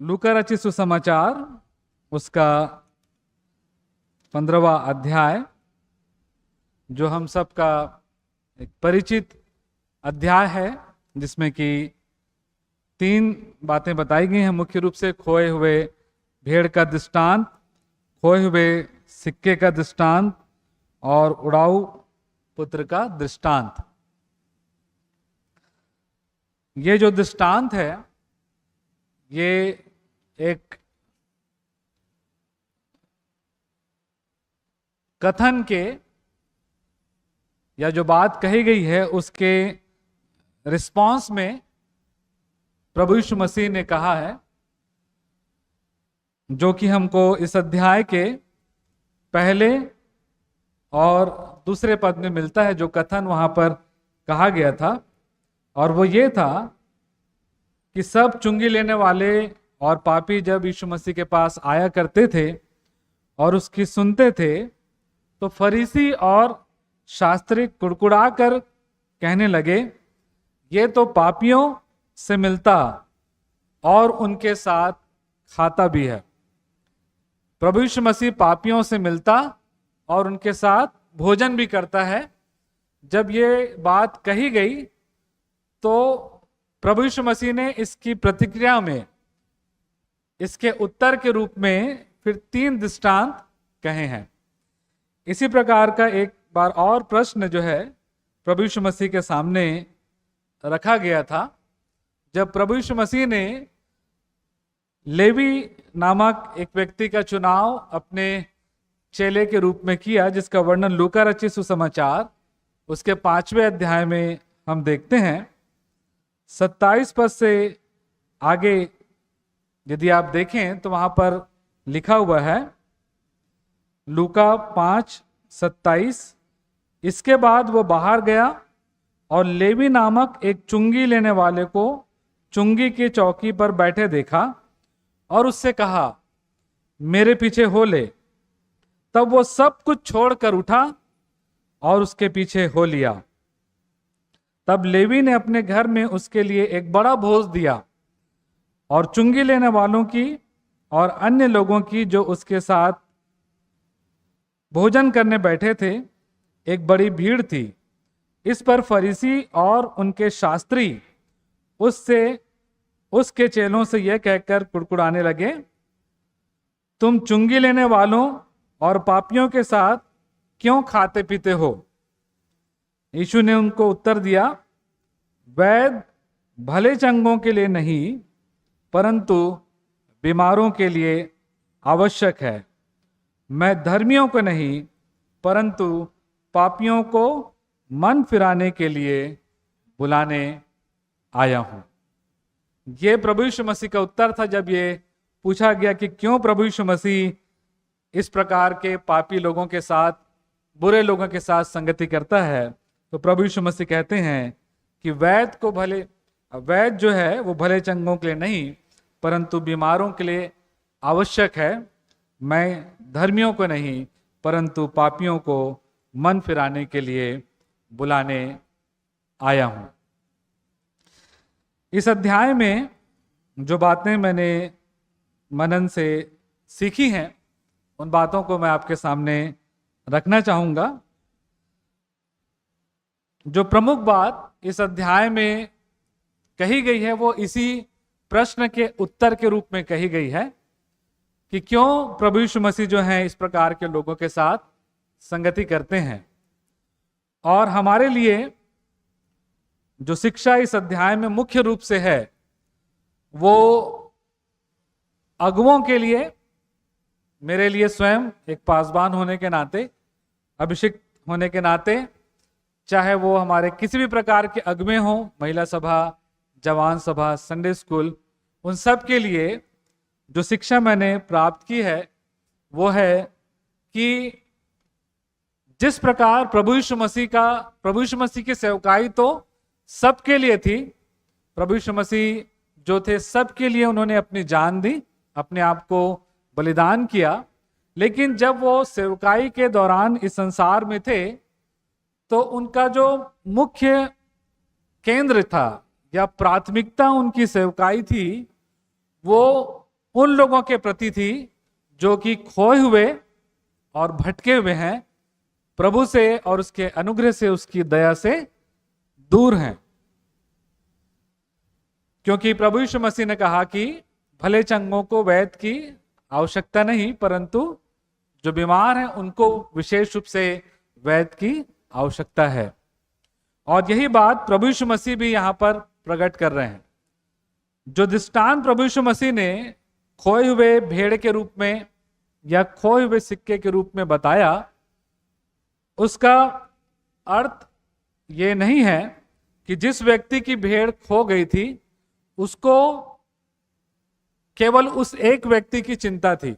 लूका रचित सुसमाचार उसका 15वां अध्याय, जो हम सबका एक परिचित अध्याय है, जिसमें कि 3 बातें बताई गई हैं। मुख्य रूप से खोए हुए भेड़ का दृष्टांत, खोए हुए सिक्के का दृष्टांत और उड़ाऊ पुत्र का दृष्टांत। ये जो दृष्टांत है, ये एक कथन के या जो बात कही गई है उसके रिस्पांस में प्रभु यीशु मसीह ने कहा है, जो कि हमको इस अध्याय के पहले और दूसरे पद में मिलता है। जो कथन वहां पर कहा गया था, और वो ये था कि सब चुंगी लेने वाले और पापी जब यीशु मसीह के पास आया करते थे और उसकी सुनते थे, तो फरीसी और शास्त्री कुड़कुड़ा कर कहने लगे, ये तो पापियों से मिलता और उनके साथ खाता भी है। प्रभु यीशु मसीह पापियों से मिलता और उनके साथ भोजन भी करता है। जब ये बात कही गई तो प्रभु यीशु मसीह ने इसकी प्रतिक्रिया में, इसके उत्तर के रूप में फिर 3 दृष्टांत कहे हैं। इसी प्रकार का एक बार और प्रश्न जो है प्रभु यीशु मसीह के सामने रखा गया था, जब प्रभु यीशु मसीह ने लेवी नामक एक व्यक्ति का चुनाव अपने चेले के रूप में किया, जिसका वर्णन लूका रचित सुसमाचार उसके 5वें अध्याय में हम देखते हैं। 27 पद से आगे यदि आप देखें तो वहां पर लिखा हुआ है, लूका 5:27, इसके बाद वो बाहर गया और लेवी नामक एक चुंगी लेने वाले को चुंगी की चौकी पर बैठे देखा और उससे कहा, मेरे पीछे हो ले। तब वो सब कुछ छोड़कर उठा और उसके पीछे हो लिया। तब लेवी ने अपने घर में उसके लिए एक बड़ा भोज दिया और चुंगी लेने वालों की और अन्य लोगों की जो उसके साथ भोजन करने बैठे थे एक बड़ी भीड़ थी। इस पर फरीसी और उनके शास्त्री उसके चेलों से यह कहकर कुड़कुड़ाने लगे, तुम चुंगी लेने वालों और पापियों के साथ क्यों खाते पीते हो? यीशु ने उनको उत्तर दिया, वैद्य भले चंगों के लिए नहीं परंतु बीमारों के लिए आवश्यक है। मैं धर्मियों को नहीं परंतु पापियों को मन फिराने के लिए बुलाने आया हूं। यह प्रभु यीशु मसीह का उत्तर था जब ये पूछा गया कि क्यों प्रभु यीशु मसीह इस प्रकार के पापी लोगों के साथ, बुरे लोगों के साथ संगति करता है। तो प्रभु यीशु मसीह कहते हैं कि वैद्य जो है वो भले चंगों के लिए नहीं परंतु बीमारों के लिए आवश्यक है। मैं धर्मियों को नहीं परंतु पापियों को मन फिराने के लिए बुलाने आया हूं। इस अध्याय में जो बातें मैंने मनन से सीखी हैं, उन बातों को मैं आपके सामने रखना चाहूंगा। जो प्रमुख बात इस अध्याय में कही गई है वो इसी प्रश्न के उत्तर के रूप में कही गई है कि क्यों प्रभु यीशु मसीह जो हैं इस प्रकार के लोगों के साथ संगति करते हैं। और हमारे लिए जो शिक्षा इस अध्याय में मुख्य रूप से है वो अगुओं के लिए, मेरे लिए स्वयं एक पासबान होने के नाते, अभिषिक्त होने के नाते, चाहे वो हमारे किसी भी प्रकार के अगुए हों, महिला सभा, जवान सभा, संडे स्कूल, उन सब के लिए जो शिक्षा मैंने प्राप्त की है वो है कि जिस प्रकार प्रभु यीशु मसीह की सेवकाई तो सबके लिए थी। प्रभु यीशु मसीह जो थे सबके लिए उन्होंने अपनी जान दी, अपने आप को बलिदान किया। लेकिन जब वो सेवकाई के दौरान इस संसार में थे तो उनका जो मुख्य केंद्र था या प्राथमिकता उनकी सेवकाई थी वो उन लोगों के प्रति थी जो कि खोए हुए और भटके हुए हैं, प्रभु से और उसके अनुग्रह से, उसकी दया से दूर हैं। क्योंकि प्रभु यीशु मसीह ने कहा कि भले चंगों को वैद्य की आवश्यकता नहीं, परंतु जो बीमार हैं उनको विशेष रूप से वैद्य की आवश्यकता है। और यही बात प्रभु यीशु मसीह भी यहां पर प्रकट कर रहे हैं। जो दृष्टांत प्रभु यीशु मसीह ने खोए हुए भेड़ के रूप में या खोए हुए सिक्के के रूप में बताया, उसका अर्थ ये नहीं है कि जिस व्यक्ति की भेड़ खो गई थी उसको केवल उस एक व्यक्ति की चिंता थी,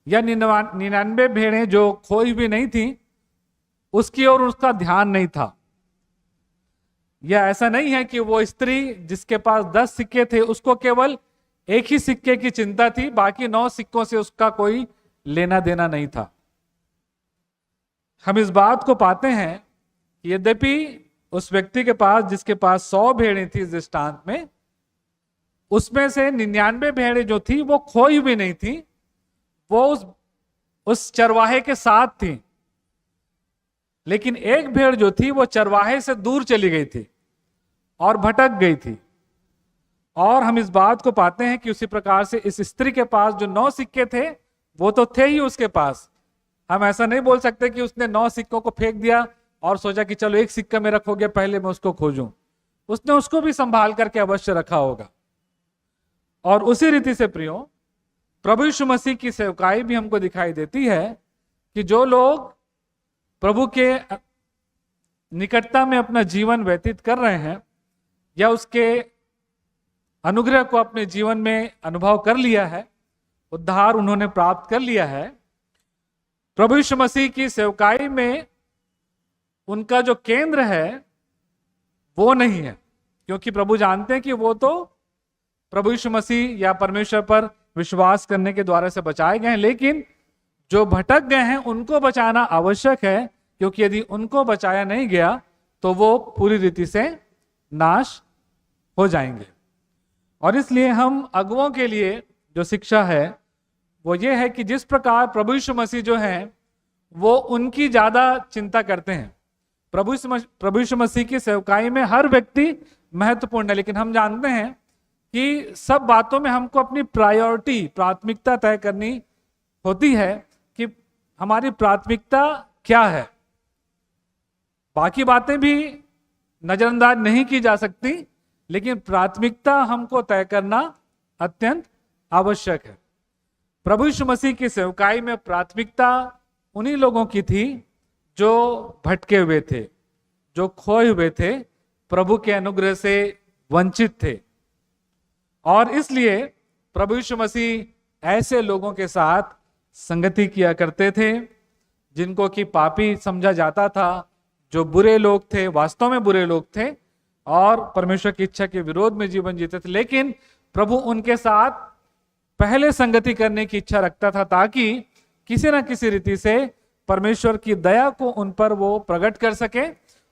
या 99 भेड़ें जो खोई हुई नहीं थी उसकी ओर उसका ध्यान नहीं था। या ऐसा नहीं है कि वो स्त्री जिसके पास 10 सिक्के थे उसको केवल एक ही सिक्के की चिंता थी, बाकी 9 सिक्कों से उसका कोई लेना देना नहीं था। हम इस बात को पाते हैं कि यद्यपि उस व्यक्ति के पास, जिसके पास 100 भेड़ें थी इस दृष्टांत में, उसमें से 99 भेड़ें जो थी वो खोई हुई नहीं थी, वो उस चरवाहे के साथ थी। लेकिन एक भेड़ जो थी वो चरवाहे से दूर चली गई थी और भटक गई थी। और हम इस बात को पाते हैं कि उसी प्रकार से इस स्त्री के पास जो 9 सिक्के थे वो तो थे ही उसके पास। हम ऐसा नहीं बोल सकते कि उसने 9 सिक्कों को फेंक दिया और सोचा कि चलो एक सिक्का मेरा खो गया, पहले मैं उसको खोजूं। उसने उसको भी संभाल करके अवश्य रखा होगा। और उसी रीति से प्रियो, प्रभु यीशु मसीह की सेवकाई भी हमको दिखाई देती है कि जो लोग प्रभु के निकटता में अपना जीवन व्यतीत कर रहे हैं या उसके अनुग्रह को अपने जीवन में अनुभव कर लिया है, उद्धार उन्होंने प्राप्त कर लिया है, प्रभु यीशु मसीह की सेवकाई में उनका जो केंद्र है वो नहीं है। क्योंकि प्रभु जानते हैं कि वो तो प्रभु यीशु मसीह या परमेश्वर पर विश्वास करने के द्वारा से बचाए गए हैं, लेकिन जो भटक गए हैं उनको बचाना आवश्यक है, क्योंकि यदि उनको बचाया नहीं गया तो वो पूरी रीति से नाश हो जाएंगे। और इसलिए हम अगुओं के लिए जो शिक्षा है वो ये है कि जिस प्रकार प्रभु यीशु मसीह जो हैं वो उनकी ज्यादा चिंता करते हैं। प्रभु यीशु मसीह की सेवकाई में हर व्यक्ति महत्वपूर्ण है, लेकिन हम जानते हैं कि सब बातों में हमको अपनी प्राथमिकता तय करनी होती है कि हमारी प्राथमिकता क्या है। बाकी बातें भी नजरअंदाज नहीं की जा सकती, लेकिन प्राथमिकता हमको तय करना अत्यंत आवश्यक है। प्रभु यीशु मसीह की सेवकाई में प्राथमिकता उन्हीं लोगों की थी जो भटके हुए थे, जो खोए हुए थे, प्रभु के अनुग्रह से वंचित थे। और इसलिए प्रभु यीशु मसीह ऐसे लोगों के साथ संगति किया करते थे जिनको कि पापी समझा जाता था, जो बुरे लोग थे, वास्तव में बुरे लोग थे और परमेश्वर की इच्छा के विरोध में जीवन जीते थे। लेकिन प्रभु उनके साथ पहले संगति करने की इच्छा रखता था ताकि किसी न किसी रीति से परमेश्वर की दया को उन पर वो प्रकट कर सके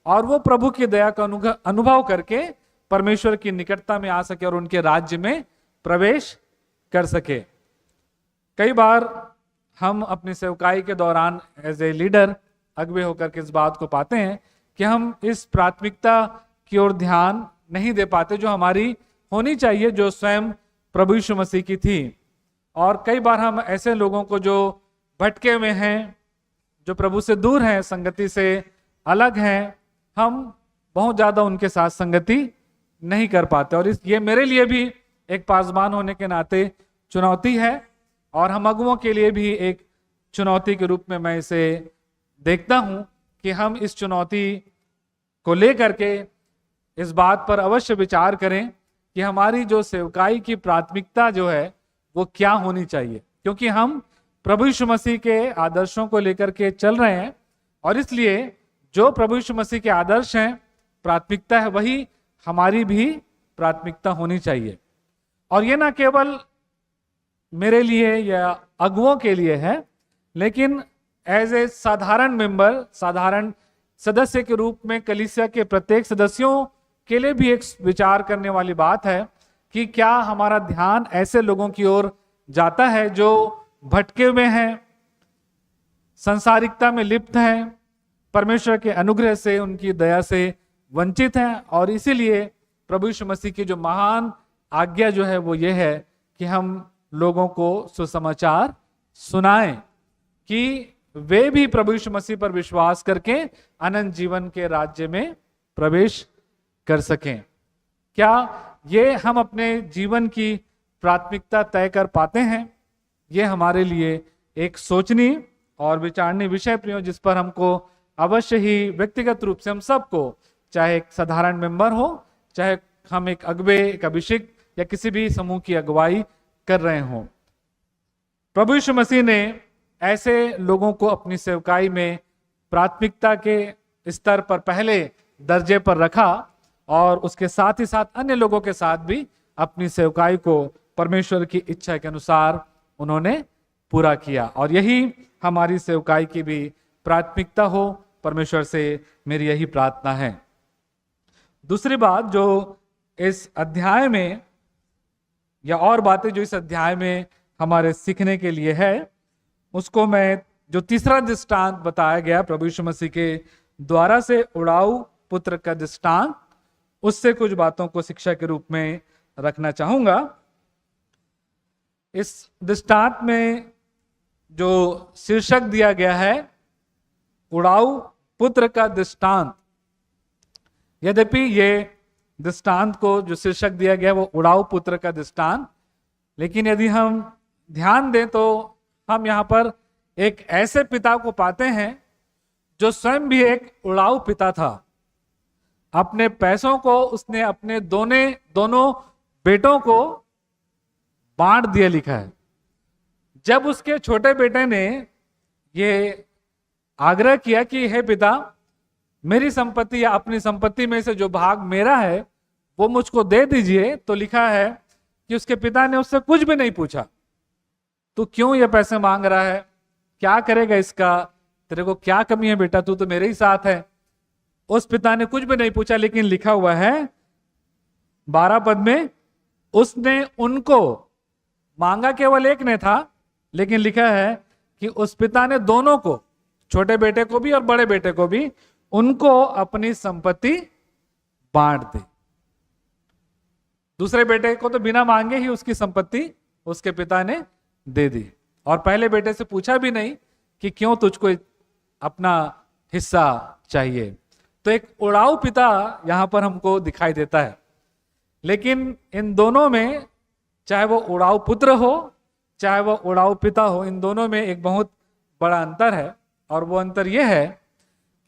और वो प्रभु की दया का अनुभव करके परमेश्वर की निकटता में आ सके और उनके राज्य में प्रवेश कर सके। कई बार हम अपनी सेवकाई के दौरान एज ए लीडर अगुवे होकर के इस बात को पाते हैं कि हम इस प्राथमिकता की ओर ध्यान नहीं दे पाते जो हमारी होनी चाहिए, जो स्वयं प्रभु यीशु मसीह की थी। और कई बार हम ऐसे लोगों को जो भटके हुए हैं, जो प्रभु से दूर हैं, संगति से अलग हैं, हम बहुत ज्यादा उनके साथ संगति नहीं कर पाते। और ये मेरे लिए भी एक पासवान होने के नाते चुनौती है और हम अगुओं के लिए भी एक चुनौती के रूप में मैं इसे देखता हूं कि हम इस चुनौती को लेकर के इस बात पर अवश्य विचार करें कि हमारी जो सेवकाई की प्राथमिकता जो है वो क्या होनी चाहिए। क्योंकि हम प्रभु यीशु मसीह के आदर्शों को लेकर के चल रहे हैं और इसलिए जो प्रभु यीशु मसीह के आदर्श हैं, प्राथमिकता है, वही हमारी भी प्राथमिकता होनी चाहिए। और ये ना केवल मेरे लिए या अगुओं के लिए है, लेकिन एज ए साधारण मेंबर, साधारण सदस्य के रूप में कलीसिया के प्रत्येक सदस्यों के लिए भी एक विचार करने वाली बात है कि क्या हमारा ध्यान ऐसे लोगों की ओर जाता है जो भटके हुए हैं, संसारिकता में लिप्त हैं, परमेश्वर के अनुग्रह से, उनकी दया से वंचित हैं। और इसीलिए प्रभु यीशु मसीह की जो महान आज्ञा जो है वो ये है कि हम लोगों को सुसमाचार सुनाएं कि वे भी प्रभु यीशु मसीह पर विश्वास करके अनंत जीवन के राज्य में प्रवेश कर सकें। क्या ये हम अपने जीवन की प्राथमिकता तय कर पाते हैं? ये हमारे लिए एक सोचनी और विचारनी विषय प्रियो, जिस पर हमको अवश्य ही व्यक्तिगत रूप से हम सबको, चाहे एक साधारण मेंबर हो, चाहे हम एक अगुवे, एक अभिषेक या किसी भी समूह की अगुवाई कर रहे हों, प्रभु यीशु मसीह ने ऐसे लोगों को अपनी सेवकाई में प्राथमिकता के स्तर पर पहले दर्जे पर रखा और उसके साथ ही साथ अन्य लोगों के साथ भी अपनी सेवकाई को परमेश्वर की इच्छा के अनुसार उन्होंने पूरा किया। और यही हमारी सेवकाई की भी प्राथमिकता हो, परमेश्वर से मेरी यही प्रार्थना है। दूसरी बात जो इस अध्याय में, या और बातें जो इस अध्याय में हमारे सीखने के लिए है, उसको मैं, जो तीसरा दृष्टांत बताया गया प्रभु यीशु मसीह के द्वारा से उड़ाऊ पुत्र का दृष्टांत, उससे कुछ बातों को शिक्षा के रूप में रखना चाहूंगा। इस दृष्टांत में जो शीर्षक दिया गया है उड़ाऊ पुत्र का दृष्टांत, यद्यपि ये दृष्टांत को जो शीर्षक दिया गया वो उड़ाऊ पुत्र का दृष्टांत, लेकिन यदि हम ध्यान दें तो हम यहाँ पर एक ऐसे पिता को पाते हैं जो स्वयं भी एक उड़ाऊ पिता था। अपने पैसों को उसने अपने दोनों बेटों को बांट दिया, लिखा है। जब उसके छोटे बेटे ने ये आग्रह किया कि हे पिता, मेरी संपत्ति या अपनी संपत्ति में से जो भाग मेरा है वो मुझको दे दीजिए, तो लिखा है कि उसके पिता ने उससे कुछ भी नहीं पूछा, तू क्यों ये पैसे मांग रहा है, क्या करेगा इसका, तेरे को क्या कमी है बेटा, तू तो मेरे ही साथ है। उस पिता ने कुछ भी नहीं पूछा, लेकिन लिखा हुआ है 12 पद में, उसने उनको, मांगा केवल एक ने था, लेकिन लिखा है कि उस पिता ने दोनों को, छोटे बेटे को भी और बड़े बेटे को भी, उनको अपनी संपत्ति बांट दी। दूसरे बेटे को तो बिना मांगे ही उसकी संपत्ति उसके पिता ने दे दी, और पहले बेटे से पूछा भी नहीं कि क्यों तुझको अपना हिस्सा चाहिए। तो एक उड़ाऊ पिता यहां पर हमको दिखाई देता है। लेकिन इन दोनों में, चाहे वो उड़ाऊ पुत्र हो चाहे वो उड़ाऊ पिता हो, इन दोनों में एक बहुत बड़ा अंतर है। और वो अंतर यह है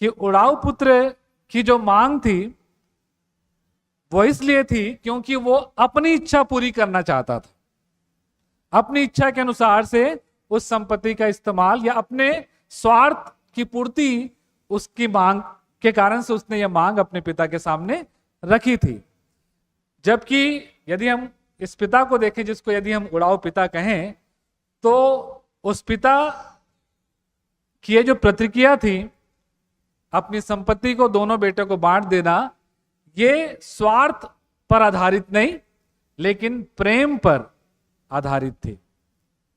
कि उड़ाऊ पुत्र की जो मांग थी वो इसलिए थी क्योंकि वो अपनी इच्छा पूरी करना चाहता था। अपनी इच्छा के अनुसार से उस संपत्ति का इस्तेमाल या अपने स्वार्थ की पूर्ति, उसकी मांग के कारण से उसने यह मांग अपने पिता के सामने रखी थी। जबकि यदि हम इस पिता को देखें, जिसको यदि हम उड़ाऊ पिता कहें, तो उस पिता की ये जो प्रतिक्रिया थी, अपनी संपत्ति को दोनों बेटों को बांट देना, ये स्वार्थ पर आधारित नहीं लेकिन प्रेम पर आधारित थी।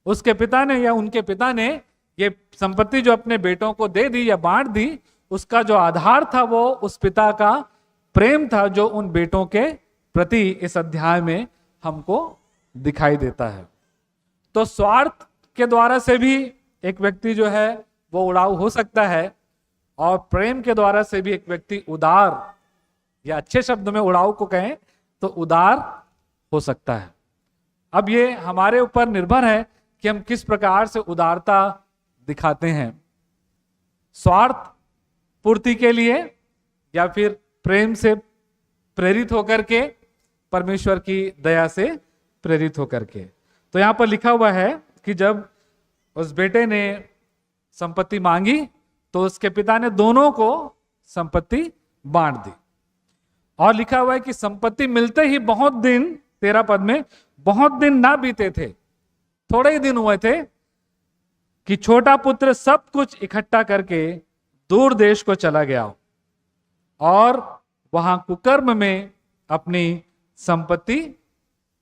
उसके पिता ने या उनके पिता ने ये संपत्ति जो अपने बेटों को दे दी या बांट दी, उसका जो आधार था वो उस पिता का प्रेम था, जो उन बेटों के प्रति इस अध्याय में हमको दिखाई देता है। तो स्वार्थ के द्वारा से भी एक व्यक्ति जो है वो उड़ाऊ हो सकता है, और प्रेम के द्वारा से भी एक व्यक्ति उदार, या अच्छे शब्द में उड़ाऊ को कहें तो उदार हो सकता है। अब ये हमारे ऊपर निर्भर है कि हम किस प्रकार से उदारता दिखाते हैं, स्वार्थ पूर्ति के लिए या फिर प्रेम से प्रेरित होकर के, परमेश्वर की दया से प्रेरित होकर के। तो यहां पर लिखा हुआ है कि जब उस बेटे ने संपत्ति मांगी तो उसके पिता ने दोनों को संपत्ति बांट दी, और लिखा हुआ है कि संपत्ति मिलते ही बहुत दिन, 13 पद में, बहुत दिन ना बीते थे, थोड़े ही दिन हुए थे कि छोटा पुत्र सब कुछ इकट्ठा करके दूर देश को चला गया और वहां कुकर्म में अपनी संपत्ति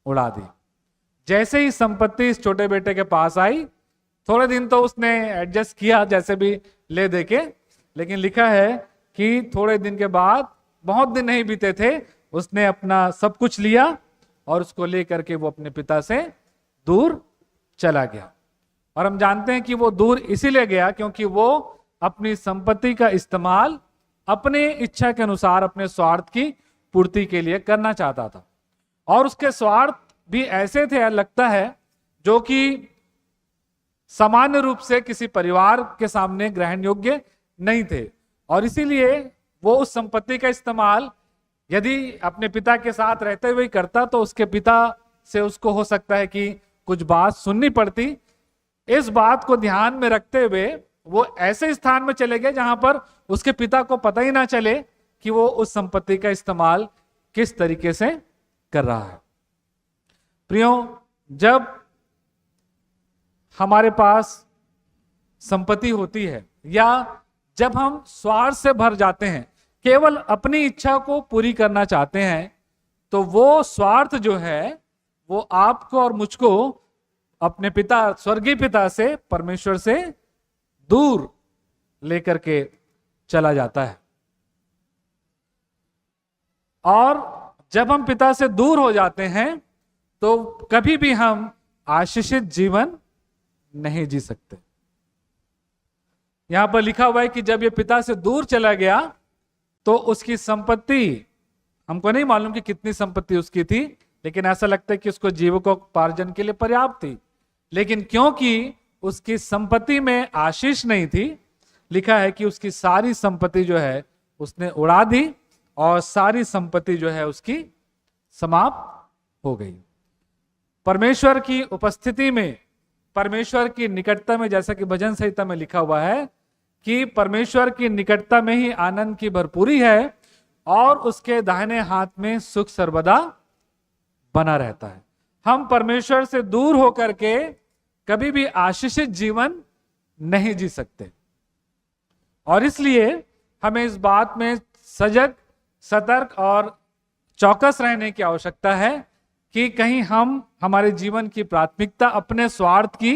उड़ा दी। जैसे ही संपत्ति इस छोटे बेटे के पास आई, थोड़े दिन तो उसने एडजस्ट किया जैसे भी ले दे के, लेकिन लिखा है कि थोड़े दिन के बाद, बहुत दिन नहीं बीते थे, उसने अपना सब कुछ लिया और उसको लेकर के वो अपने पिता से दूर चला गया। और हम जानते हैं कि वो दूर इसीलिए गया क्योंकि वो अपनी संपत्ति का इस्तेमाल अपने इच्छा के अनुसार अपने स्वार्थ की पूर्ति के लिए करना चाहता था। और उसके स्वार्थ भी ऐसे थे, लगता है, जो कि सामान्य रूप से किसी परिवार के सामने ग्रहण योग्य नहीं थे। और इसीलिए वो उस संपत्ति का इस्तेमाल यदि अपने पिता के साथ रहते हुए करता तो उसके पिता से उसको हो सकता है कि कुछ बात सुननी पड़ती। इस बात को ध्यान में रखते हुए वो ऐसे स्थान में चले गए जहां पर उसके पिता को पता ही ना चले कि वो उस संपत्ति का इस्तेमाल किस तरीके से कर रहा है। प्रियो, जब हमारे पास संपत्ति होती है या जब हम स्वार्थ से भर जाते हैं, केवल अपनी इच्छा को पूरी करना चाहते हैं, तो वो स्वार्थ जो है वो आपको और मुझको अपने पिता, स्वर्गीय पिता से, परमेश्वर से दूर लेकर के चला जाता है। और जब हम पिता से दूर हो जाते हैं तो कभी भी हम आशीषित जीवन नहीं जी सकते। यहां पर लिखा हुआ है कि जब ये पिता से दूर चला गया तो उसकी संपत्ति, हमको नहीं मालूम कि कितनी संपत्ति उसकी थी, लेकिन ऐसा लगता है कि उसको जीविकोपार्जन के लिए पर्याप्त थी। लेकिन क्योंकि उसकी संपत्ति में आशीष नहीं थी, लिखा है कि उसकी सारी संपत्ति जो है उसने उड़ा दी और सारी संपत्ति जो है उसकी समाप्त हो गई। परमेश्वर की उपस्थिति में, परमेश्वर की निकटता में, जैसा कि भजन संहिता में लिखा हुआ है कि परमेश्वर की निकटता में ही आनंद की भरपूरी है और उसके दाहिने हाथ में सुख सर्वदा बना रहता है। हम परमेश्वर से दूर होकर के कभी भी आशीषित जीवन नहीं जी सकते। और इसलिए हमें इस बात में सजग, सतर्क और चौकस रहने की आवश्यकता है कि कहीं हम, हमारे जीवन की प्राथमिकता अपने स्वार्थ की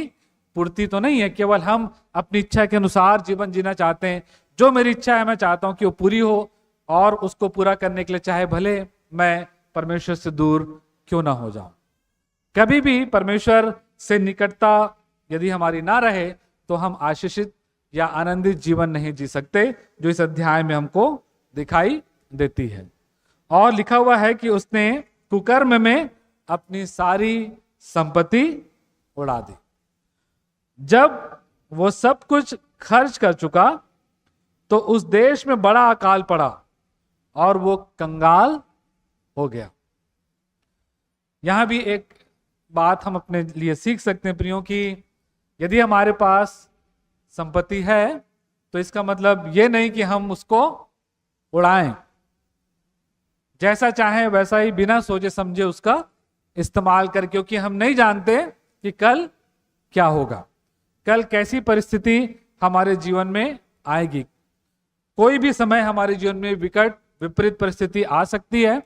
पूर्ति तो नहीं है, केवल हम अपनी इच्छा के अनुसार जीवन जीना चाहते हैं। जो मेरी इच्छा है मैं चाहता हूं कि वो पूरी हो, और उसको पूरा करने के लिए चाहे भले मैं परमेश्वर से दूर क्यों ना हो जाऊं। कभी भी परमेश्वर से निकटता यदि हमारी ना रहे तो हम आशीषित या आनंदित जीवन नहीं जी सकते, जो इस अध्याय में हमको दिखाई देती है। और लिखा हुआ है कि उसने कुकर्म में अपनी सारी संपत्ति उड़ा दी। जब वो सब कुछ खर्च कर चुका तो उस देश में बड़ा अकाल पड़ा और वो कंगाल हो गया। यहां भी एक बात हम अपने लिए सीख सकते हैं प्रियो, कि यदि हमारे पास संपत्ति है तो इसका मतलब ये नहीं कि हम उसको उड़ाएं, जैसा चाहे वैसा ही बिना सोचे समझे उसका इस्तेमाल कर, क्योंकि हम नहीं जानते कि कल क्या होगा, कल कैसी परिस्थिति हमारे जीवन में आएगी। कोई भी समय हमारे जीवन में विकट विपरीत परिस्थिति आ सकती है,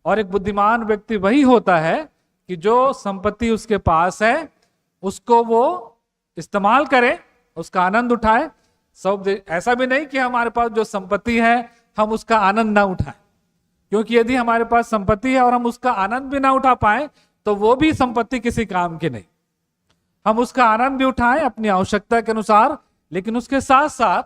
और एक बुद्धिमान व्यक्ति वही होता है कि जो संपत्ति उसके पास है उसको वो इस्तेमाल करे, उसका आनंद उठाए। सब ऐसा भी नहीं कि हमारे पास जो संपत्ति है हम उसका आनंद ना उठाएं, क्योंकि यदि हमारे पास संपत्ति है और हम उसका आनंद भी ना उठा पाए तो वो भी संपत्ति किसी काम की नहीं। हम उसका आनंद भी उठाएं अपनी आवश्यकता के अनुसार, लेकिन उसके साथ साथ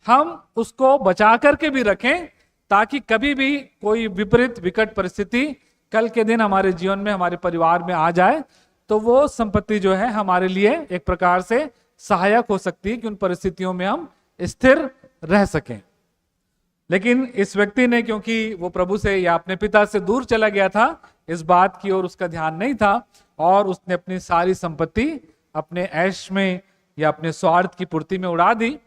हम उसको बचा करके भी रखें, ताकि कभी भी कोई विपरीत विकट परिस्थिति कल के दिन हमारे जीवन में, हमारे परिवार में आ जाए तो वो संपत्ति जो है हमारे लिए एक प्रकार से सहायक हो सकती है कि उन परिस्थितियों में हम स्थिर रह सकें। लेकिन इस व्यक्ति ने, क्योंकि वो प्रभु से या अपने पिता से दूर चला गया था, इस बात की ओर उसका ध्यान नहीं था और उसने अपनी सारी संपत्ति अपने ऐश में या अपने स्वार्थ की पूर्ति में उड़ा दी।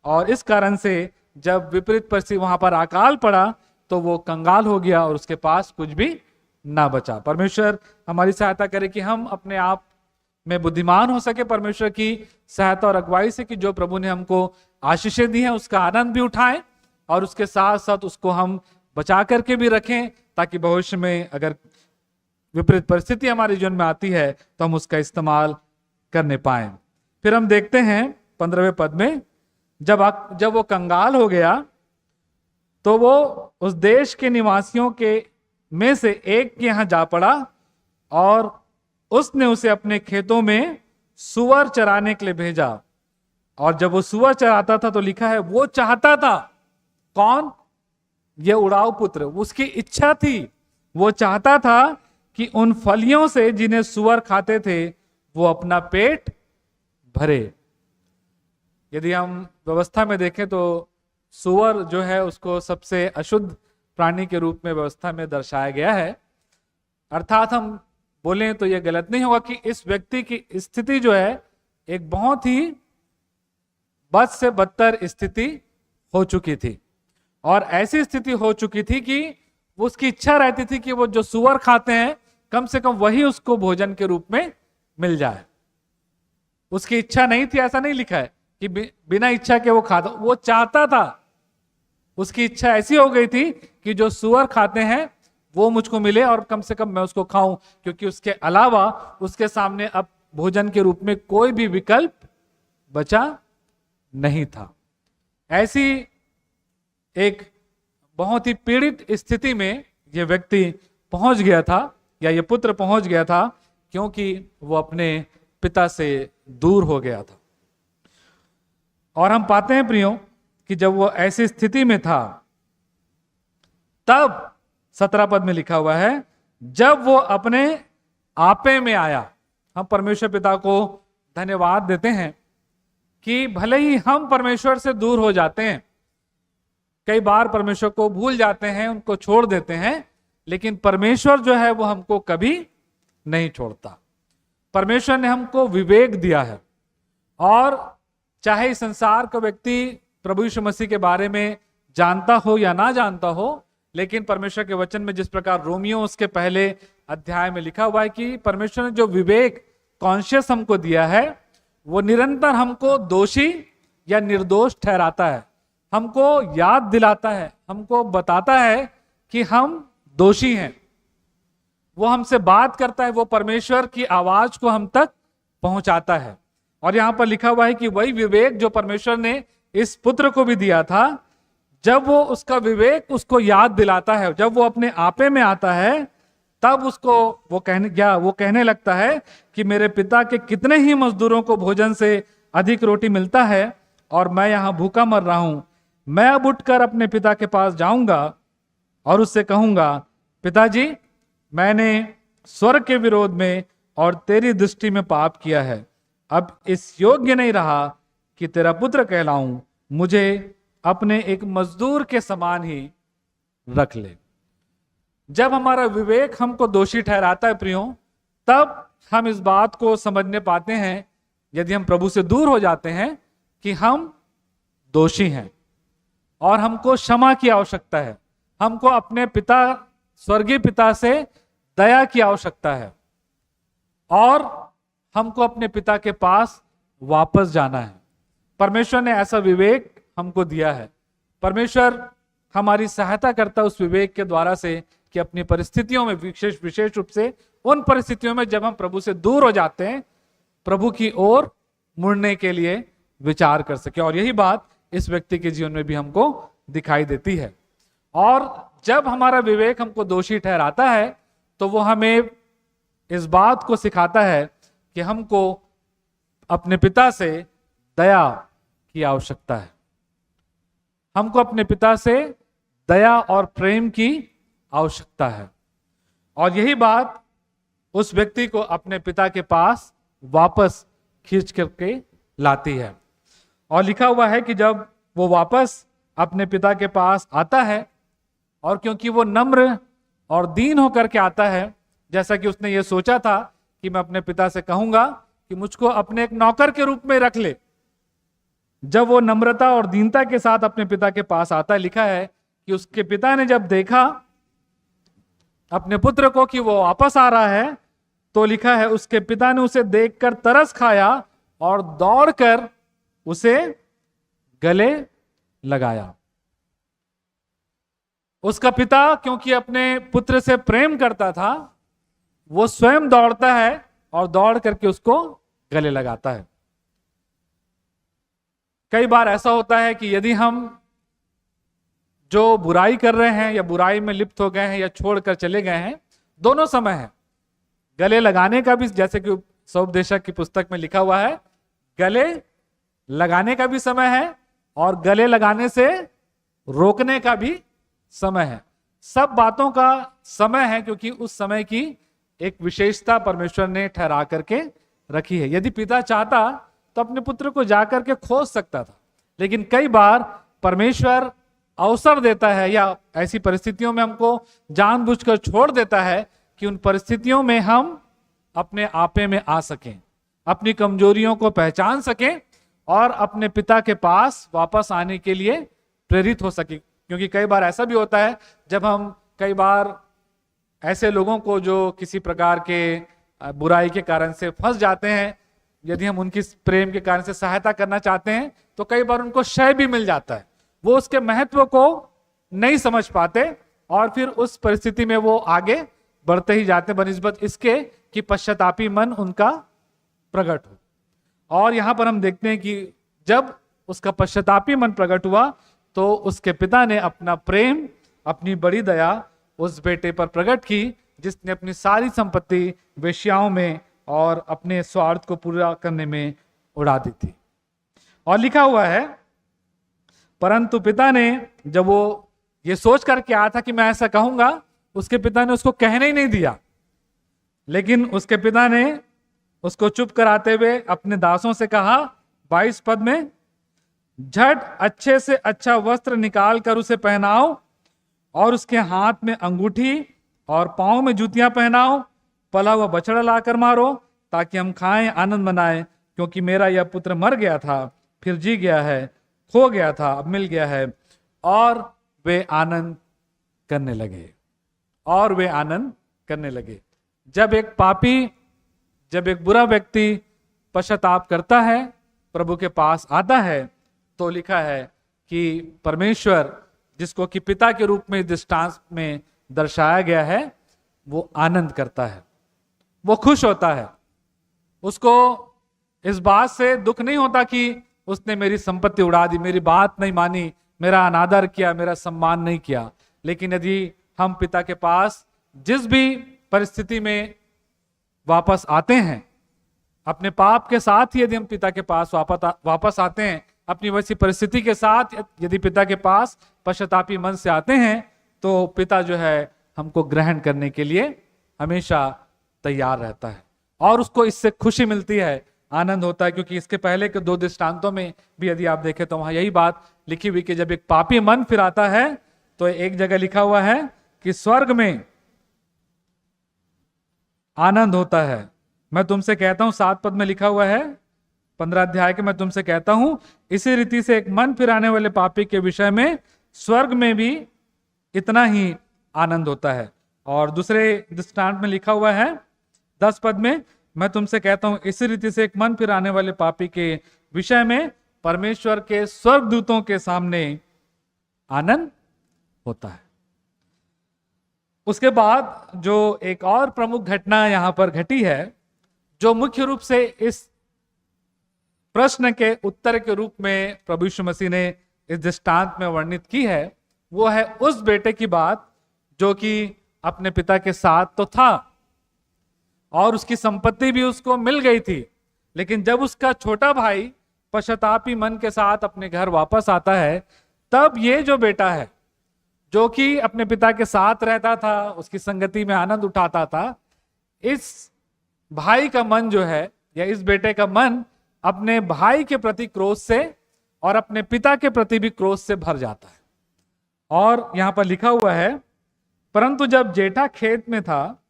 और इस कारण से जब विपरीत परिस्थिति, वहां पर अकाल पड़ा, तो वो कंगाल हो गया और उसके पास कुछ भी ना बचा। परमेश्वर हमारी सहायता करे कि हम अपने आप में बुद्धिमान हो सके परमेश्वर की सहायता और अगुवाई से, कि जो प्रभु ने हमको आशीषें दी हैं उसका आनंद भी उठाएं और उसके साथ साथ उसको हम बचा करके भी रखें, ताकि भविष्य में अगर विपरीत परिस्थिति हमारे जीवन में आती है तो हम उसका इस्तेमाल करने पाए। फिर हम देखते हैं 15वें पद में, जब वो कंगाल हो गया तो वो उस देश के निवासियों के में से एक के यहां जा पड़ा और उसने उसे अपने खेतों में सुअर चराने के लिए भेजा। और जब वो सुअर चराता था तो लिखा है वो चाहता था, कौन? ये उड़ाऊ पुत्र, उसकी इच्छा थी, वो चाहता था कि उन फलियों से जिन्हें सुअर खाते थे वो अपना पेट भरे। यदि हम व्यवस्था में देखें तो सुअर जो है उसको सबसे अशुद्ध प्राणी के रूप में व्यवस्था में दर्शाया गया है। अर्थात हम बोलें तो यह गलत नहीं होगा कि इस व्यक्ति की स्थिति जो है एक बहुत ही बद से बदतर स्थिति हो चुकी थी, और ऐसी स्थिति हो चुकी थी कि उसकी इच्छा रहती थी कि वो जो सुअर खाते हैं कम से कम वही उसको भोजन के रूप में मिल जाए। उसकी इच्छा नहीं थी, ऐसा नहीं लिखा है कि बिना इच्छा के वो खाता, वो चाहता था। उसकी इच्छा ऐसी हो गई थी कि जो सुअर खाते हैं वो मुझको मिले और कम से कम मैं उसको खाऊं, क्योंकि उसके अलावा उसके सामने अब भोजन के रूप में कोई भी विकल्प बचा नहीं था। ऐसी एक बहुत ही पीड़ित स्थिति में यह व्यक्ति पहुंच गया था, या यह पुत्र पहुंच गया था, क्योंकि वो अपने पिता से दूर हो गया था। और हम पाते हैं प्रियो कि जब वो ऐसी स्थिति में था तब 17 पद में लिखा हुआ है, जब वो अपने आपे में आया। हम परमेश्वर पिता को धन्यवाद देते हैं कि भले ही हम परमेश्वर से दूर हो जाते हैं, कई बार परमेश्वर को भूल जाते हैं, उनको छोड़ देते हैं, लेकिन परमेश्वर जो है वो हमको कभी नहीं छोड़ता। परमेश्वर ने हमको विवेक दिया है, और चाहे इस संसार का व्यक्ति प्रभु यीशु मसीह के बारे में जानता हो या ना जानता हो, लेकिन परमेश्वर के वचन में जिस प्रकार रोमियो उसके पहले अध्याय में लिखा हुआ है कि परमेश्वर ने जो विवेक कॉन्शियस हमको दिया है वो निरंतर हमको दोषी या निर्दोष ठहराता है, हमको याद दिलाता है, हमको बताता है कि हम दोषी हैं। वो हमसे बात करता है, वो परमेश्वर की आवाज को हम तक पहुंचाता है। और यहां पर लिखा हुआ है कि वही विवेक जो परमेश्वर ने इस पुत्र को भी दिया था, जब वो उसका विवेक उसको याद दिलाता है, जब वो अपने आपे में आता है, तब उसको वो कहने लगता है कि मेरे पिता के कितने ही मजदूरों को भोजन से अधिक रोटी मिलता है और मैं यहां भूखा मर रहा हूं। मैं अब उठकर अपने पिता के पास जाऊंगा और उससे कहूंगा, पिताजी, मैंने स्वर्ग के विरोध में और तेरी दृष्टि में पाप किया है, अब इस योग्य नहीं रहा कि तेरा पुत्र कहलाऊं, मुझे अपने एक मजदूर के समान ही रख ले। जब हमारा विवेक हमको दोषी ठहराता है प्रियो, तब हम इस बात को समझने पाते हैं, यदि हम प्रभु से दूर हो जाते हैं, कि हम दोषी हैं और हमको क्षमा की आवश्यकता है। हमको अपने पिता, स्वर्गीय पिता से दया की आवश्यकता है और हमको अपने पिता के पास वापस जाना है। परमेश्वर ने ऐसा विवेक हमको दिया है। परमेश्वर हमारी सहायता करता है उस विवेक के द्वारा से कि अपनी परिस्थितियों में, विशेष रूप से उन परिस्थितियों में जब हम प्रभु से दूर हो जाते हैं, प्रभु की ओर मुड़ने के लिए विचार कर सके। और यही बात इस व्यक्ति के जीवन में भी हमको दिखाई देती है। और जब हमारा विवेक हमको दोषी ठहराता है तो वो हमें इस बात को सिखाता है कि हमको अपने पिता से दया की आवश्यकता है। हमको अपने पिता से दया और प्रेम की आवश्यकता है। और यही बात उस व्यक्ति को अपने पिता के पास वापस खींच करके लाती है। और लिखा हुआ है कि जब वो वापस अपने पिता के पास आता है, और क्योंकि वो नम्र और दीन होकर के आता है, जैसा कि उसने ये सोचा था कि मैं अपने पिता से कहूंगा कि मुझको अपने एक नौकर के रूप में रख ले, जब वो नम्रता और दीनता के साथ अपने पिता के पास आता है, लिखा है कि उसके पिता ने जब देखा अपने पुत्र को कि वो वापस आ रहा है, तो लिखा है उसके पिता ने उसे देखकर तरस खाया और दौड़कर उसे गले लगाया। उसका पिता क्योंकि अपने पुत्र से प्रेम करता था, वो स्वयं दौड़ता है और दौड़ करके उसको गले लगाता है। कई बार ऐसा होता है कि यदि हम जो बुराई कर रहे हैं या बुराई में लिप्त हो गए हैं या छोड़कर चले गए हैं, दोनों समय है। गले लगाने का भी, जैसे कि सोपदेशक की पुस्तक में लिखा हुआ है, गले लगाने का भी समय है और गले लगाने से रोकने का भी समय है। सब बातों का समय है, क्योंकि उस समय की एक विशेषता परमेश्वर ने ठहरा करके रखी है। यदि पिता चाहता तो अपने पुत्र को जाकर के खोज सकता था, लेकिन कई बार परमेश्वर अवसर देता है या ऐसी परिस्थितियों में हमको जानबूझकर छोड़ देता है कि उन परिस्थितियों में हम अपने आपे में आ सकें, अपनी कमजोरियों को पहचान सकें और अपने पिता के पास वापस आने के लिए प्रेरित हो सके। क्योंकि कई बार ऐसा भी होता है, जब हम कई बार ऐसे लोगों को जो किसी प्रकार के बुराई के कारण से फंस जाते हैं, यदि हम उनकी प्रेम के कारण से सहायता करना चाहते हैं तो कई बार उनको क्षय भी मिल जाता है। वो उसके महत्व को नहीं समझ पाते और फिर उस परिस्थिति में वो आगे बढ़ते ही जाते बनिस्बत इसके कि पश्चातापी मन उनका प्रकट हो। और यहां पर हम देखते हैं कि जब उसका पश्चातापी मन प्रकट हुआ तो उसके पिता ने अपना प्रेम, अपनी बड़ी दया उस बेटे पर प्रकट की, जिसने अपनी सारी संपत्ति वेश्याओं में और अपने स्वार्थ को पूरा करने में उड़ा दी थी। और लिखा हुआ है, परंतु पिता ने, जब वो ये सोच करके आया था कि मैं ऐसा कहूंगा, उसके पिता ने उसको कहने ही नहीं दिया, लेकिन उसके पिता ने उसको चुप कराते हुए अपने दासों से कहा 22 पद में, झट अच्छे से अच्छा वस्त्र निकाल कर उसे पहनाओ और उसके हाथ में अंगूठी और पांव में जूतियां पहनाओ, पला हुआ बछड़ा लाकर मारो ताकि हम खाएं, आनंद मनाएं, क्योंकि मेरा यह पुत्र मर गया था, फिर जी गया है, खो गया था, अब मिल गया है। और वे आनंद करने लगे, और वे आनंद करने लगे। जब एक पापी, जब एक बुरा व्यक्ति पश्चाताप करता है, प्रभु के पास आता है, तो लिखा है कि परमेश्वर, जिसको कि पिता के रूप में दृष्टांत में दर्शाया गया है, वो आनंद करता है, वो खुश होता है। उसको इस बात से दुख नहीं होता कि उसने मेरी संपत्ति उड़ा दी, मेरी बात नहीं मानी, मेरा अनादर किया, मेरा सम्मान नहीं किया। लेकिन यदि हम पिता के पास जिस भी परिस्थिति में वापस आते हैं, अपने पाप के साथ ही यदि हम पिता के पास वापस आते हैं, अपनी वैसी परिस्थिति के साथ यदि पिता के पास पश्चातापी मन से आते हैं, तो पिता जो है हमको ग्रहण करने के लिए हमेशा तैयार रहता है और उसको इससे खुशी मिलती है, आनंद होता है। क्योंकि इसके पहले के 2 दृष्टांतों में भी यदि आप देखें तो वहां यही बात लिखी हुई कि जब एक पापी मन फिर आता है, तो एक जगह लिखा हुआ है कि स्वर्ग में आनंद होता है। मैं तुमसे कहता हूं, 7 पद में लिखा हुआ है 15 अध्याय के, मैं तुमसे कहता हूं इसी रीति से एक मन फिराने वाले पापी के विषय में स्वर्ग में भी इतना ही आनंद होता है। और दूसरे दृष्टांत में लिखा हुआ है 10 पद में, मैं तुमसे कहता हूं इसी रीति से एक मन फिराने वाले पापी के विषय में परमेश्वर के स्वर्गदूतों के सामने आनंद होता है। उसके बाद जो एक और प्रमुख घटना यहां पर घटी है, जो मुख्य रूप से इस प्रश्न के उत्तर के रूप में प्रभु यीशु मसीह ने इस दृष्टांत में वर्णित की है, वो है उस बेटे की बात जो कि अपने पिता के साथ तो था और उसकी संपत्ति भी उसको मिल गई थी, लेकिन जब उसका छोटा भाई पश्चातापी मन के साथ अपने घर वापस आता है, तब ये जो बेटा है, जो कि अपने पिता के साथ रहता था, उसकी संगति में आनंद उठाता था, इस भाई का मन जो है, या इस बेटे का मन अपने भाई के प्रति क्रोध से और अपने पिता के प्रति भी क्रोध से भर जाता है। और यहां पर लिखा हुआ है, परंतु जब जेठा खेत में था,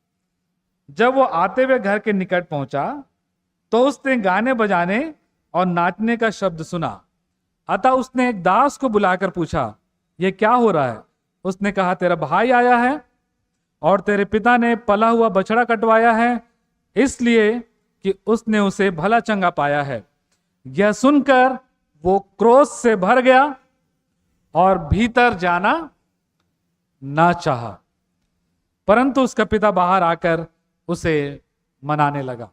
जब वो आते हुए घर के निकट पहुंचा, तो उसने गाने बजाने और नाचने का शब्द सुना। अतः उसने एक दास को बुलाकर पूछा, ये क्या हो रहा है? उसने कहा, तेरा भाई आया है और तेरे पिता ने पला हुआ बछड़ा कटवाया है, इसलिए कि उसने उसे भला चंगा पाया है। यह सुनकर वो क्रोध से भर गया और भीतर जाना ना चाहा। परंतु उसका पिता बाहर आकर उसे मनाने लगा।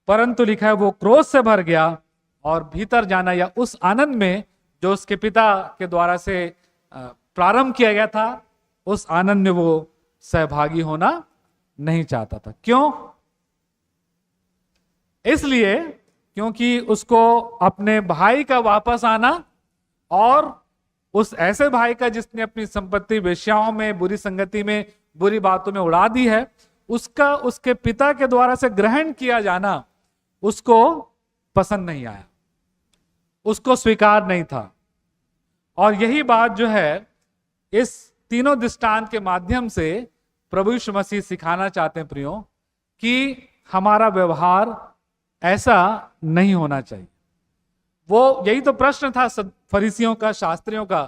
परंतु लिखा है वो क्रोध से भर गया और भीतर जाना या उस आनंद में जो उसके पिता के द्वारा से प्रारंभ किया गया था, उस आनंद में वो सहभागी होना नहीं चाहता था। क्यों? इसलिए क्योंकि उसको अपने भाई का वापस आना और उस ऐसे भाई का जिसने अपनी संपत्ति वेश्याओं में, बुरी संगति में, बुरी बातों में उड़ा दी है, उसका उसके पिता के द्वारा से ग्रहण किया जाना उसको पसंद नहीं आया, उसको स्वीकार नहीं था। और यही बात जो है इस तीनों दृष्टांत के माध्यम से प्रभु यीशु मसीह सिखाना चाहते हैं प्रियो, कि हमारा व्यवहार ऐसा नहीं होना चाहिए। वो यही तो प्रश्न था फरीसियों का, शास्त्रियों का,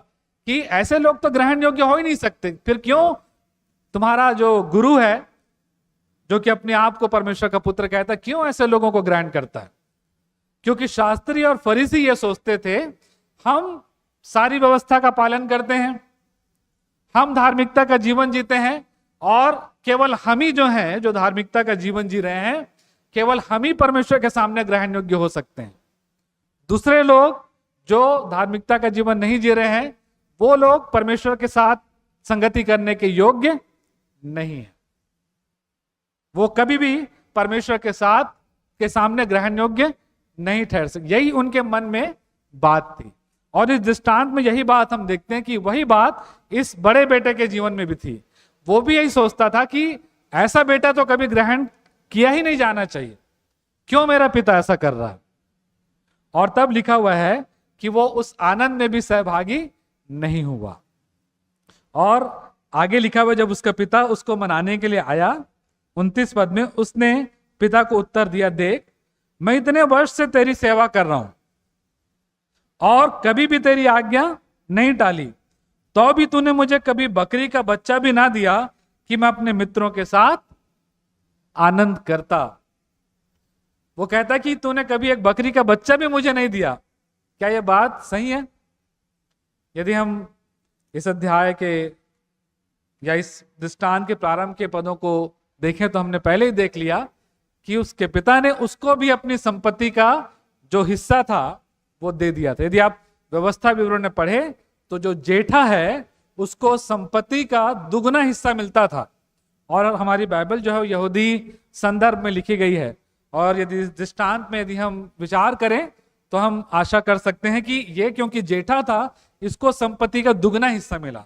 कि ऐसे लोग तो ग्रहण योग्य हो ही नहीं सकते, फिर क्यों तुम्हारा जो गुरु है, जो कि अपने आप को परमेश्वर का पुत्र कहता है, क्यों ऐसे लोगों को ग्रहण करता है? क्योंकि शास्त्री और फरीसी ये सोचते थे, हम सारी व्यवस्था का पालन करते हैं, हम धार्मिकता का जीवन जीते हैं, और केवल हम ही जो हैं, जो धार्मिकता का जीवन जी रहे हैं, केवल हम ही परमेश्वर के सामने ग्रहण योग्य हो सकते हैं। दूसरे लोग जो धार्मिकता का जीवन नहीं जी रहे हैं, वो लोग परमेश्वर के साथ संगति करने के योग्य नहीं है, वो कभी भी परमेश्वर के साथ के सामने ग्रहण योग्य नहीं ठहर सकते। यही उनके मन में बात थी। और इस दृष्टांत में यही बात हम देखते हैं कि वही बात इस बड़े बेटे के जीवन में भी थी। वो भी यही सोचता था कि ऐसा बेटा तो कभी ग्रहण किया ही नहीं जाना चाहिए, क्यों मेरा पिता ऐसा कर रहा है? और तब लिखा हुआ है कि वो उस आनंद में भी सहभागी नहीं हुआ। और आगे लिखा हुआ, जब उसका पिता उसको मनाने के लिए आया, 29 पद में, उसने पिता को उत्तर दिया, देख मैं इतने वर्ष से तेरी सेवा कर रहा हूं और कभी भी तेरी आज्ञा नहीं टाली, तो भी तूने मुझे कभी बकरी का बच्चा भी ना दिया कि मैं अपने मित्रों के साथ आनंद करता। वो कहता कि तूने कभी एक बकरी का बच्चा भी मुझे नहीं दिया। क्या यह बात सही है? यदि हम इस अध्याय के या इस दृष्टांत के प्रारंभ के पदों को देखें तो हमने पहले ही देख लिया कि उसके पिता ने उसको भी अपनी संपत्ति का जो हिस्सा था वो दे दिया था। यदि आप व्यवस्था विवरण में पढ़े तो जो जेठा है उसको संपत्ति का दुगना हिस्सा मिलता था। और हमारी बाइबल जो है यहूदी संदर्भ में लिखी गई है, और यदि इस दृष्टांत में यदि हम विचार करें तो हम आशा कर सकते हैं कि ये क्योंकि जेठा था, इसको संपत्ति का दुगना हिस्सा मिला,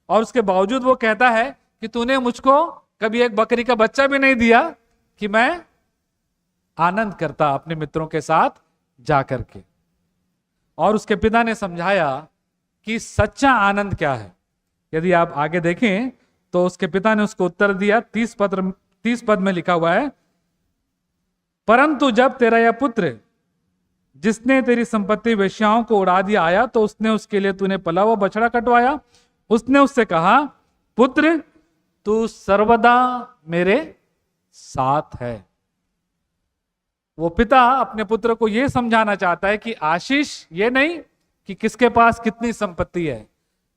और उसके बावजूद वो कहता है कि तूने मुझको कभी एक बकरी का बच्चा भी नहीं दिया कि मैं आनंद करता अपने मित्रों के साथ जाकर के। और उसके पिता ने समझाया कि सच्चा आनंद क्या है। यदि आप आगे देखें तो उसके पिता ने उसको उत्तर दिया, 30 पद में लिखा हुआ है, परंतु जब तेरा यह पुत्र जिसने तेरी संपत्ति वेश्याओं को उड़ा दिया आया, तो उसने उसके लिए तूने पला हुआ बछड़ा कटवाया। उसने उससे कहा, पुत्र तू सर्वदा मेरे साथ है। वो पिता अपने पुत्र को यह समझाना चाहता है कि आशीष ये नहीं कि किसके पास कितनी संपत्ति है,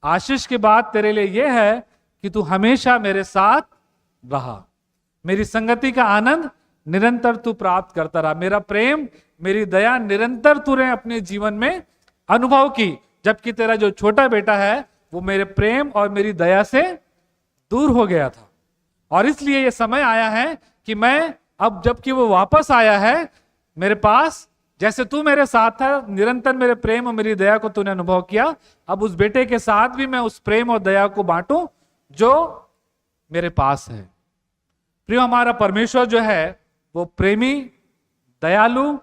आशीष की बात तेरे लिए यह है कि तू हमेशा मेरे साथ रहा, मेरी संगति का आनंद निरंतर तू प्राप्त करता रहा, मेरा प्रेम, मेरी दया निरंतर तूने अपने जीवन में अनुभव की, जबकि तेरा जो छोटा बेटा है वो मेरे प्रेम और मेरी दया से दूर हो गया था। और इसलिए ये समय आया है कि मैं अब, जबकि वो वापस आया है मेरे पास, जैसे तू मेरे साथ था, निरंतर मेरे प्रेम और मेरी दया को तूने अनुभव किया, अब उस बेटे के साथ भी मैं उस प्रेम और दया को बांटूं जो मेरे पास है। प्रिय, हमारा परमेश्वर जो है वो प्रेमी, दयालु,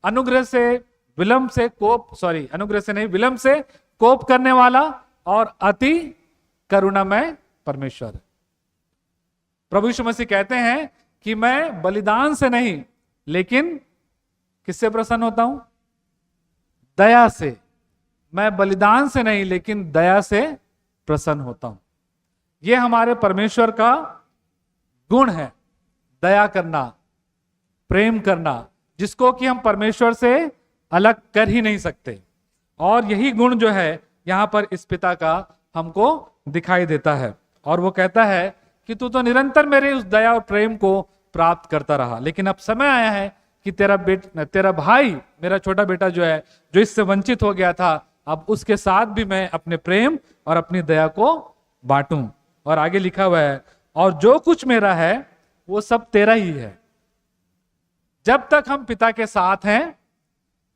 अनुग्रह से विलंब से कोप, अनुग्रह से नहीं, विलंब से कोप करने वाला और अति करुणामय परमेश्वर है। प्रभु यीशु मसीह कहते हैं कि मैं बलिदान से नहीं लेकिन किससे प्रसन्न होता हूं? दया से। मैं बलिदान से नहीं लेकिन दया से प्रसन्न होता हूं। यह हमारे परमेश्वर का गुण है, दया करना, प्रेम करना, जिसको कि हम परमेश्वर से अलग कर ही नहीं सकते। और यही गुण जो है यहां पर इस पिता का हमको दिखाई देता है। और वो कहता है कि तू तो निरंतर मेरे उस दया और प्रेम को प्राप्त करता रहा। लेकिन अब समय आया है कि तेरा भाई, मेरा छोटा बेटा जो है, जो इससे वंचित हो गया था, अब उसके साथ भी मैं अपने प्रेम और अपनी दया को बांटूं। और आगे लिखा हुआ है, और जो कुछ मेरा है वो सब तेरा ही है। जब तक हम पिता के साथ हैं,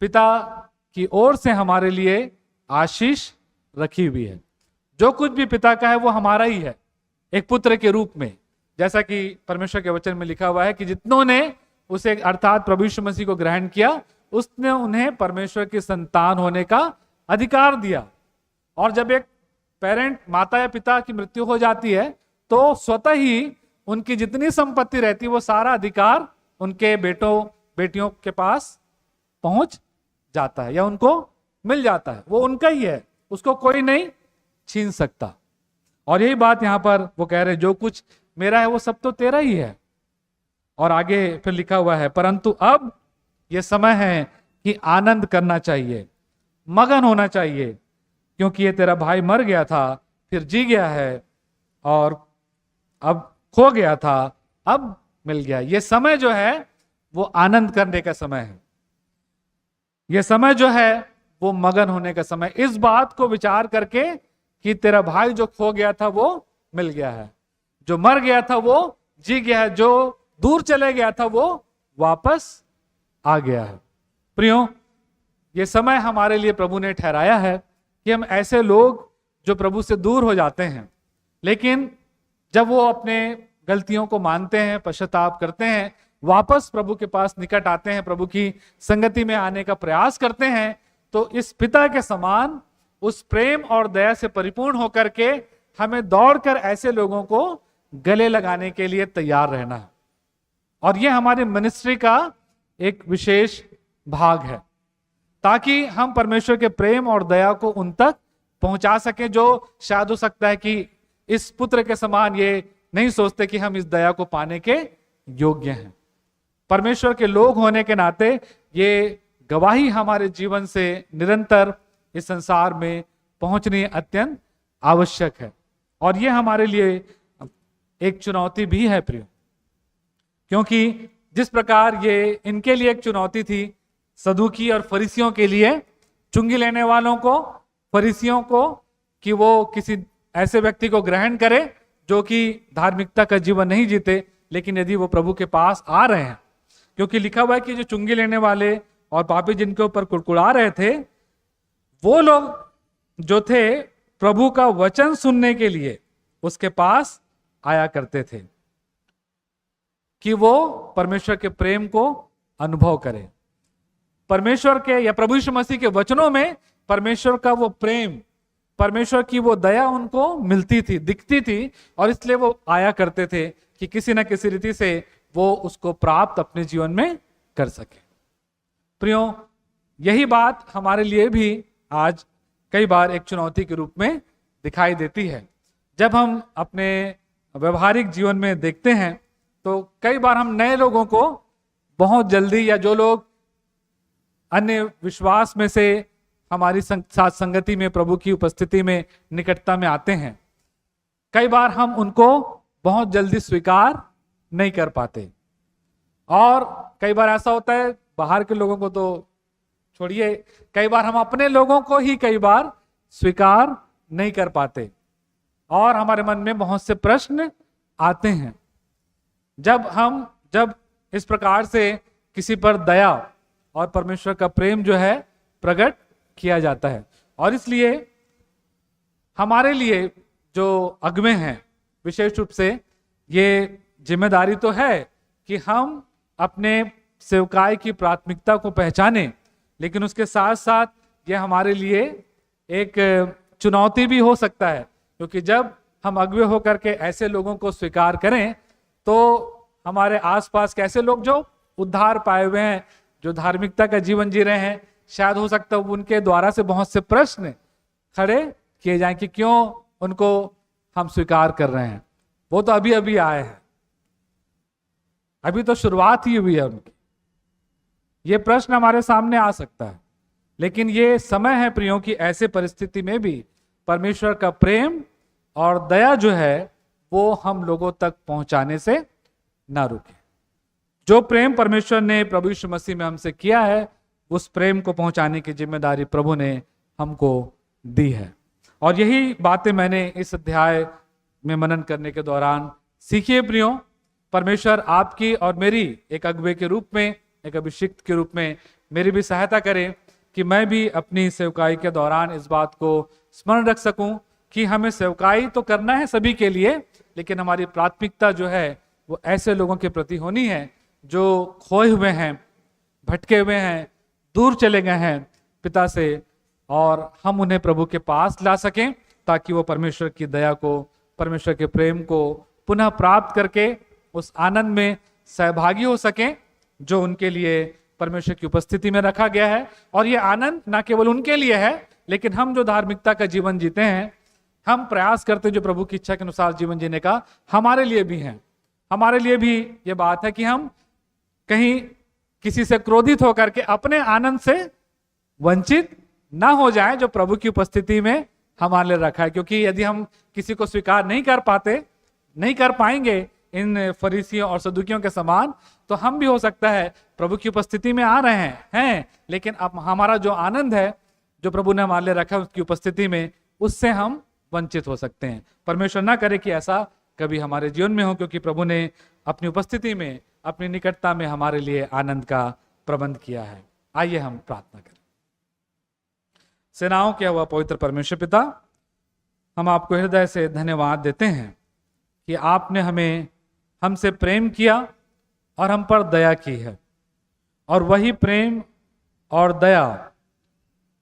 पिता की ओर से हमारे लिए आशीष रखी हुई है। जो कुछ भी पिता का है वो हमारा ही है, एक पुत्र के रूप में। जैसा कि परमेश्वर के वचन में लिखा हुआ है कि जितनों ने उसे अर्थात प्रभु यीशु मसीह को ग्रहण किया, उसने उन्हें परमेश्वर की संतान होने का अधिकार दिया। और जब एक पेरेंट, माता या पिता की मृत्यु हो जाती है, तो स्वतः ही उनकी जितनी संपत्ति रहती है वो सारा अधिकार उनके बेटियों के पास पहुंच जाता है या उनको मिल जाता है। वो उनका ही है, उसको कोई नहीं छीन सकता। और यही बात यहां पर वो कह रहे, जो कुछ मेरा है वो सब तो तेरा ही है। और आगे फिर लिखा हुआ है, परंतु अब ये समय है कि आनंद करना चाहिए, मगन होना चाहिए, क्योंकि ये तेरा भाई मर गया था, फिर जी गया है, और अब खो गया था, अब मिल गया। ये समय जो है वो आनंद करने का समय है। ये समय जो है वो मगन होने का समय, इस बात को विचार करके कि तेरा भाई जो खो गया था वो मिल गया है, जो मर गया था वो जी गया है, जो दूर चले गया था वो वापस आ गया है। प्रियो, ये समय हमारे लिए प्रभु ने ठहराया है कि हम ऐसे लोग जो प्रभु से दूर हो जाते हैं, लेकिन जब वो अपने गलतियों को मानते हैं, पश्चाताप करते हैं, वापस प्रभु के पास निकट आते हैं, प्रभु की संगति में आने का प्रयास करते हैं, तो इस पिता के समान उस प्रेम और दया से परिपूर्ण होकर के हमें दौड़कर ऐसे लोगों को गले लगाने के लिए तैयार रहना है। और यह हमारे मिनिस्ट्री का एक विशेष भाग है, ताकि हम परमेश्वर के प्रेम और दया को उन तक पहुंचा सकें जो शायद हो सकता है कि इस पुत्र के समान ये नहीं सोचते कि हम इस दया को पाने के योग्य हैं। परमेश्वर के लोग होने के नाते ये गवाही हमारे जीवन से निरंतर इस संसार में पहुंचनी अत्यंत आवश्यक है। और ये हमारे लिए एक चुनौती भी है प्रिय, क्योंकि जिस प्रकार ये इनके लिए एक चुनौती थी, सदूकी और फरीसियों के लिए, चुंगी लेने वालों को, फरीसियों को, कि वो किसी ऐसे व्यक्ति को ग्रहण करे जो कि धार्मिकता का जीवन नहीं जीते, लेकिन यदि वो प्रभु के पास आ रहे हैं, क्योंकि लिखा हुआ है कि जो चुंगी लेने वाले और पापी जिनके ऊपर कुड़कुड़ा रहे थे, वो लोग जो थे प्रभु का वचन सुनने के लिए उसके पास आया करते थे कि वो परमेश्वर के प्रेम को अनुभव करें। परमेश्वर के या प्रभु यीशु मसीह के वचनों में परमेश्वर का वो प्रेम, परमेश्वर की वो दया उनको मिलती थी, दिखती थी, और इसलिए वो आया करते थे कि किसी न किसी रीति से वो उसको प्राप्त अपने जीवन में कर सके। प्रियो, यही बात हमारे लिए भी आज कई बार एक चुनौती के रूप में दिखाई देती है। जब हम अपने व्यवहारिक जीवन में देखते हैं तो कई बार हम नए लोगों को बहुत जल्दी, या जो लोग अन्य विश्वास में से हमारी साथ संगति में, प्रभु की उपस्थिति में, निकटता में आते हैं, कई बार हम उनको बहुत जल्दी स्वीकार नहीं कर पाते। और कई बार ऐसा होता है, बाहर के लोगों को तो छोड़िए, कई बार हम अपने लोगों को ही कई बार स्वीकार नहीं कर पाते, और हमारे मन में बहुत से प्रश्न आते हैं जब इस प्रकार से किसी पर दया और परमेश्वर का प्रेम जो है प्रकट किया जाता है। और इसलिए हमारे लिए जो अगुवे हैं, विशेष रूप से ये जिम्मेदारी तो है कि हम अपने सेवकाई की प्राथमिकता को पहचानें, लेकिन उसके साथ साथ ये हमारे लिए एक चुनौती भी हो सकता है, क्योंकि जब हम अगुवे होकर के ऐसे लोगों को स्वीकार करें तो हमारे आसपास के ऐसे लोग जो उद्धार पाए हुए हैं, जो धार्मिकता का जीवन जी रहे हैं, शायद हो सकता है उनके द्वारा से बहुत से प्रश्न खड़े किए जाएं कि क्यों उनको हम स्वीकार कर रहे हैं, वो तो अभी अभी आए हैं, अभी तो शुरुआत ही हुई है उनकी। ये प्रश्न हमारे सामने आ सकता है, लेकिन ये समय है प्रियों की ऐसे परिस्थिति में भी परमेश्वर का प्रेम और दया जो है वो हम लोगों तक पहुंचाने से ना रुके। जो प्रेम परमेश्वर ने प्रभु यीशु मसीह में हमसे किया है, उस प्रेम को पहुंचाने की जिम्मेदारी प्रभु ने हमको दी है। और यही बातें मैंने इस अध्याय में मनन करने के दौरान सीखी है। प्रियो, परमेश्वर आपकी और मेरी एक अगुवे के रूप में, एक अभिषिक्त के रूप में मेरी भी सहायता करे कि मैं भी अपनी सेवकाई के दौरान इस बात को स्मरण रख सकूं कि हमें सेवकाई तो करना है सभी के लिए, लेकिन हमारी प्राथमिकता जो है वो ऐसे लोगों के प्रति होनी है जो खोए हुए हैं, भटके हुए हैं, दूर चले गए हैं पिता से, और हम उन्हें प्रभु के पास ला सकें ताकि वो परमेश्वर की दया को, परमेश्वर के प्रेम को पुनः प्राप्त करके उस आनंद में सहभागी हो सकें जो उनके लिए परमेश्वर की उपस्थिति में रखा गया है। और ये आनंद ना केवल उनके लिए है, लेकिन हम जो धार्मिकता का जीवन जीते हैं, हम प्रयास करते हैं जो प्रभु की इच्छा के अनुसार जीवन जीने का, हमारे लिए भी है। हमारे लिए भी ये बात है कि हम कहीं किसी से क्रोधित होकर के अपने आनंद से वंचित ना हो जाए जो प्रभु की उपस्थिति में हमारे लिए रखा है। क्योंकि यदि हम किसी को स्वीकार नहीं कर पाएंगे इन फरीसियों और सदुकियों के समान, तो हम भी हो सकता है प्रभु की उपस्थिति में आ रहे हैं, लेकिन अब हमारा जो आनंद है जो प्रभु ने हमारे लिए रखा है उसकी उपस्थिति में, उससे हम वंचित हो सकते हैं। परमेश्वर ना करे कि ऐसा कभी हमारे जीवन में हो, क्योंकि प्रभु ने अपनी उपस्थिति में, अपनी निकटता में हमारे लिए आनंद का प्रबंध किया है। आइए हम प्रार्थना करें। सेनाओं के हुआ पवित्र परमेश्वर पिता, हम आपको हृदय से धन्यवाद देते हैं कि आपने हमसे प्रेम किया और हम पर दया की है, और वही प्रेम और दया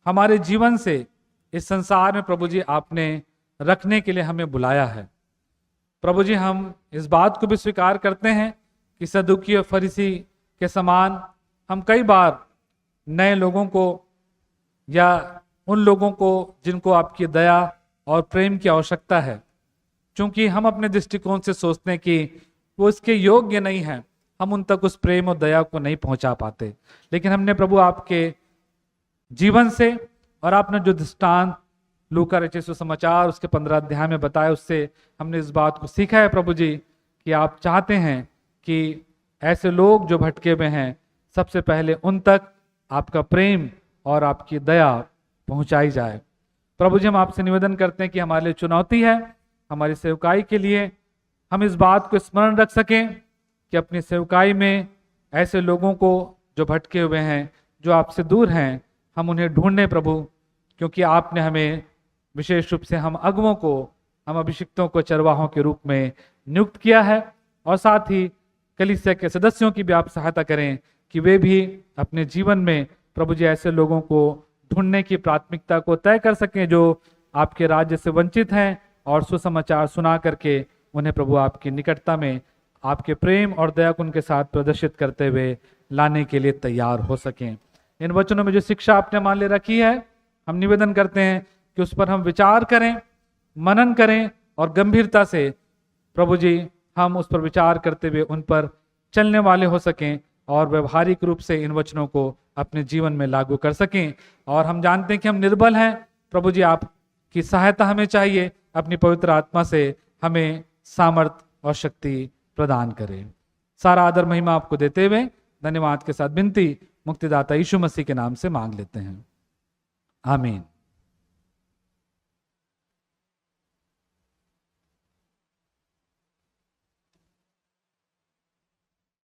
हमारे जीवन से इस संसार में प्रभु जी आपने रखने के लिए हमें बुलाया है। प्रभु जी, हम इस बात को भी स्वीकार करते हैं कि सदुकी और फरीसी के समान हम कई बार नए लोगों को या उन लोगों को जिनको आपकी दया और प्रेम की आवश्यकता है, क्योंकि हम अपने दृष्टिकोण से सोचते हैं कि वो इसके योग्य नहीं है, हम उन तक उस प्रेम और दया को नहीं पहुंचा पाते। लेकिन हमने प्रभु आपके जीवन से और आपने जो दृष्टांत लूका रचित सुसमाचार उसके 15 अध्याय में बताया, उससे हमने इस बात को सीखा है प्रभु जी कि आप चाहते हैं कि ऐसे लोग जो भटके हुए हैं, सबसे पहले उन तक आपका प्रेम और आपकी दया पहुंचाई जाए। प्रभु जी, हम आपसे निवेदन करते हैं कि हमारे लिए चुनौती है, हमारी सेवकाई के लिए हम इस बात को स्मरण रख सकें कि अपनी सेवकाई में ऐसे लोगों को जो भटके हुए हैं, जो आपसे दूर हैं, हम उन्हें ढूंढने प्रभु, क्योंकि आपने हमें विशेष रूप से हम अगुवों को, हम अभिषिक्तों को चरवाहों के रूप में नियुक्त किया है। और साथ ही कलीसिया के सदस्यों की भी आप सहायता करें कि वे भी अपने जीवन में प्रभु जी ऐसे लोगों को ढूंढने की प्राथमिकता को तय कर सकें जो आपके राज्य से वंचित हैं, और सुसमाचार सुना करके उन्हें प्रभु आपकी निकटता में आपके प्रेम और दया को उनके साथ प्रदर्शित करते हुए लाने के लिए तैयार हो सकें। इन वचनों में जो शिक्षा आपने मान ले रखी है, हम निवेदन करते हैं कि उस पर हम विचार करें, मनन करें, और गंभीरता से प्रभु जी हम उस पर विचार करते हुए उन पर चलने वाले हो सकें और व्यवहारिक रूप से इन वचनों को अपने जीवन में लागू कर सकें। और हम जानते हैं कि हम निर्बल हैं, प्रभु जी आपकी सहायता हमें चाहिए, अपनी पवित्र आत्मा से हमें सामर्थ और शक्ति प्रदान करें। सारा आदर महिमा आपको देते हुए धन्यवाद के साथ विनती मुक्तिदाता यीशु मसीह के नाम से मांग लेते हैं, आमीन।